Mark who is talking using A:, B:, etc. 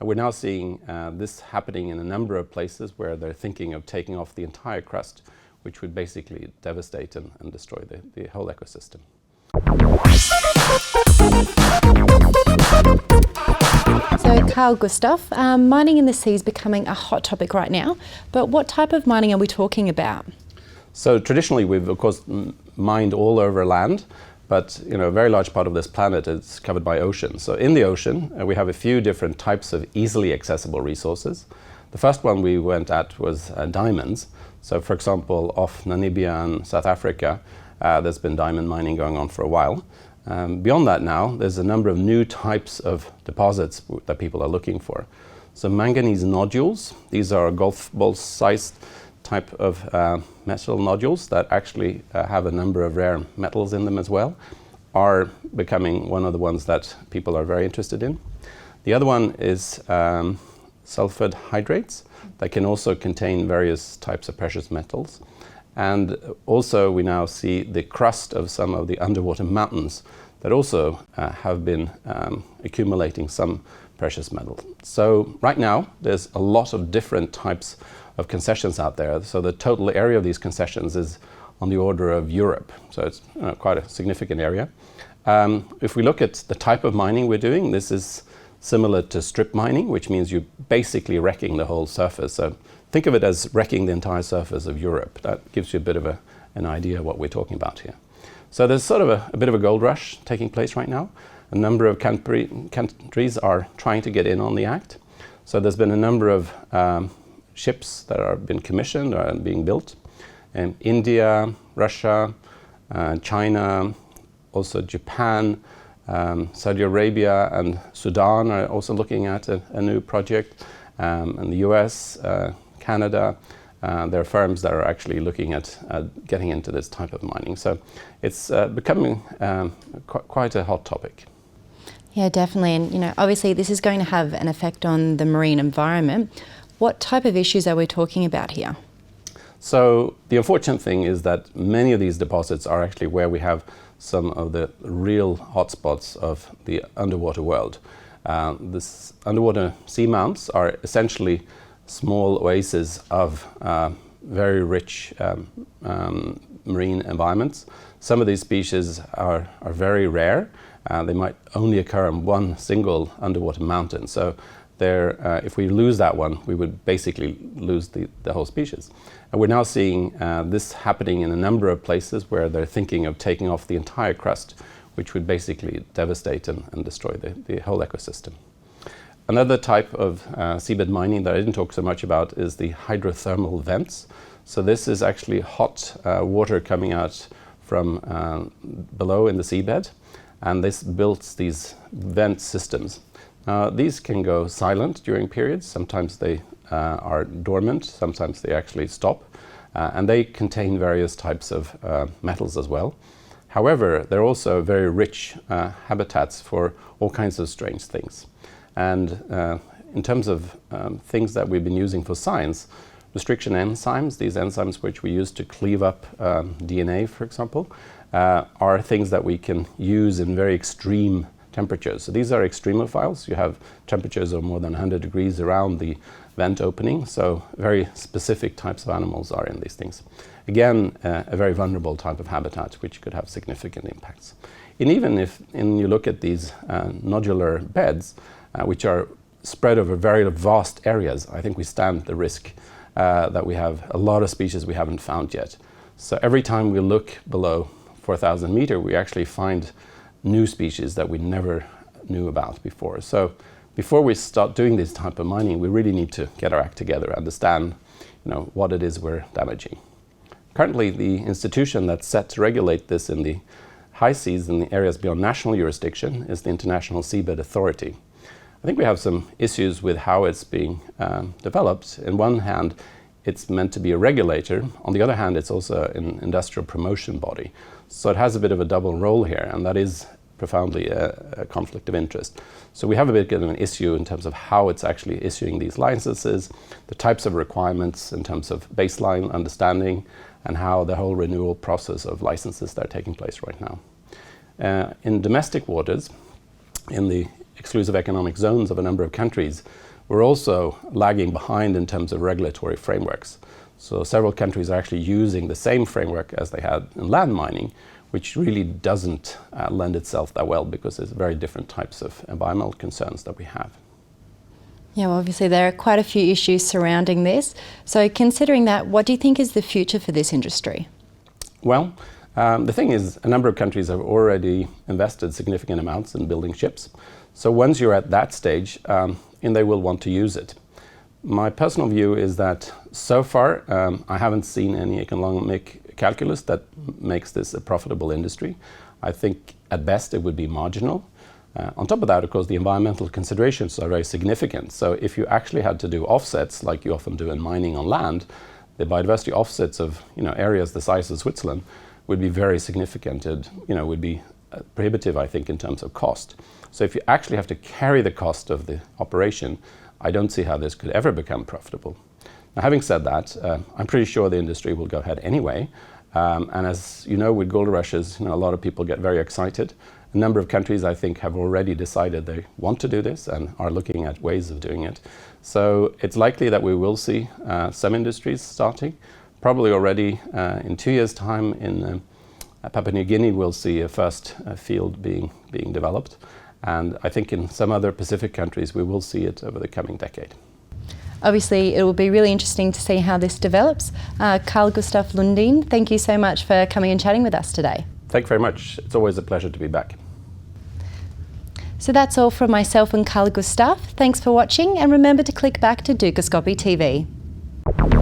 A: We're now seeing this happening in a number of places where they're thinking of taking off the entire crust, which would basically devastate and destroy the whole ecosystem.
B: So Carl-Gustaf, mining in the sea is becoming a hot topic right now, but what type of mining are we talking about?
A: So traditionally we've of course mined all over land, but a very large part of this planet is covered by ocean. So in the ocean we have a few different types of easily accessible resources. The first one we went at was diamonds. So for example, off Namibia and South Africa, there's been diamond mining going on for a while. Beyond that now, there's a number of new types of deposits that people are looking for. So manganese nodules, these are golf ball sized type of metal nodules that actually have a number of rare metals in them as well, are becoming one of the ones that people are very interested in. The other one is sulfur hydrates that can also contain various types of precious metals. And also we now see the crust of some of the underwater mountains that also have been accumulating some precious metal. So right now there's a lot of different types of concessions out there. So the total area of these concessions is on the order of Europe. So it's quite a significant area. If we look at the type of mining we're doing, this is similar to strip mining, which means you're basically wrecking the whole surface. So think of it as wrecking the entire surface of Europe. That gives you a bit of an idea of what we're talking about here. So there's sort of a bit of a gold rush taking place right now. A number of countries are trying to get in on the act. So there's been a number of ships that have been commissioned or being built. India, Russia, China, also Japan, Saudi Arabia and Sudan are also looking at a new project. And the US, Canada, there are firms that are actually looking at getting into this type of mining. So it's becoming quite a hot topic.
B: Yeah, definitely. And obviously this is going to have an effect on the marine environment. What type of issues are we talking about here? So
A: the unfortunate thing is that many of these deposits are actually where we have some of the real hotspots of the underwater world. This underwater seamounts are essentially small oases of very rich marine environments. Some of these species are very rare. They might only occur in one single underwater mountain. So if we lose that one, we would basically lose the whole species. And we're now seeing this happening in a number of places where they're thinking of taking off the entire crust, which would basically devastate and destroy the whole ecosystem. Another type of seabed mining that I didn't talk so much about is the hydrothermal vents. So this is actually hot water coming out from below in the seabed, and this builds these vent systems. These can go silent during periods. Sometimes they are dormant, sometimes they actually stop, and they contain various types of metals as well. However, they're also very rich habitats for all kinds of strange things. And in terms of things that we've been using for science, restriction enzymes, these enzymes which we use to cleave up DNA, for example, are things that we can use in very extreme temperatures. So these are extremophiles. You have temperatures of more than 100 degrees around the vent opening, so very specific types of animals are in these things. Again, a very vulnerable type of habitat which could have significant impacts. And even if you look at these nodular beds, which are spread over very vast areas, I think we stand the risk that we have a lot of species we haven't found yet. So every time we look below 4,000 meters, we actually find new species that we never knew about before. So before we start doing this type of mining, we really need to get our act together, understand what it is we're damaging. Currently, the institution that's set to regulate this in the high seas in the areas beyond national jurisdiction is the International Seabed Authority. I think we have some issues with how it's being developed. In one hand, it's meant to be a regulator. On the other hand, it's also an industrial promotion body. So it has a bit of a double role here, and that is profoundly a conflict of interest. So we have a bit of an issue in terms of how it's actually issuing these licenses, the types of requirements in terms of baseline understanding, and how the whole renewal process of licenses that are taking place right now. In domestic waters, in the exclusive economic zones of a number of countries, we're also lagging behind in terms of regulatory frameworks. So several countries are actually using the same framework as they had in land mining, which really doesn't lend itself that well because there's very different types of environmental concerns that we have.
B: Yeah, well, obviously there are quite a few issues surrounding this. So considering that, what do you think is the future for this industry?
A: Well, the thing is, a number of countries have already invested significant amounts in building ships. So once you're at that stage, they will want to use it. My personal view is that so far I haven't seen any economic calculus that makes this a profitable industry. I think at best it would be marginal. On top of that, of course, the environmental considerations are very significant. So if you actually had to do offsets, like you often do in mining on land, the biodiversity offsets of areas the size of Switzerland would be very significant. It would be prohibitive, I think, in terms of cost. So if you actually have to carry the cost of the operation, I don't see how this could ever become profitable. Now, having said that, I'm pretty sure the industry will go ahead anyway. And as you know, with Goldrushes, a lot of people get very excited. A number of countries, I think, have already decided they want to do this and are looking at ways of doing it. So it's likely that we will see some industries starting. Probably already in 2 years' time in Papua New Guinea, we'll see a first field being developed. And I think in some other Pacific countries, we will see it over the coming decade.
B: Obviously, it will be really interesting to see how this develops. Carl-Gustaf Lundin, thank you so much for coming and chatting with us today.
A: Thank you very much. It's always a pleasure to be back.
B: So that's all from myself and Carl-Gustaf. Thanks for watching, and remember to click back to Dukascopy TV.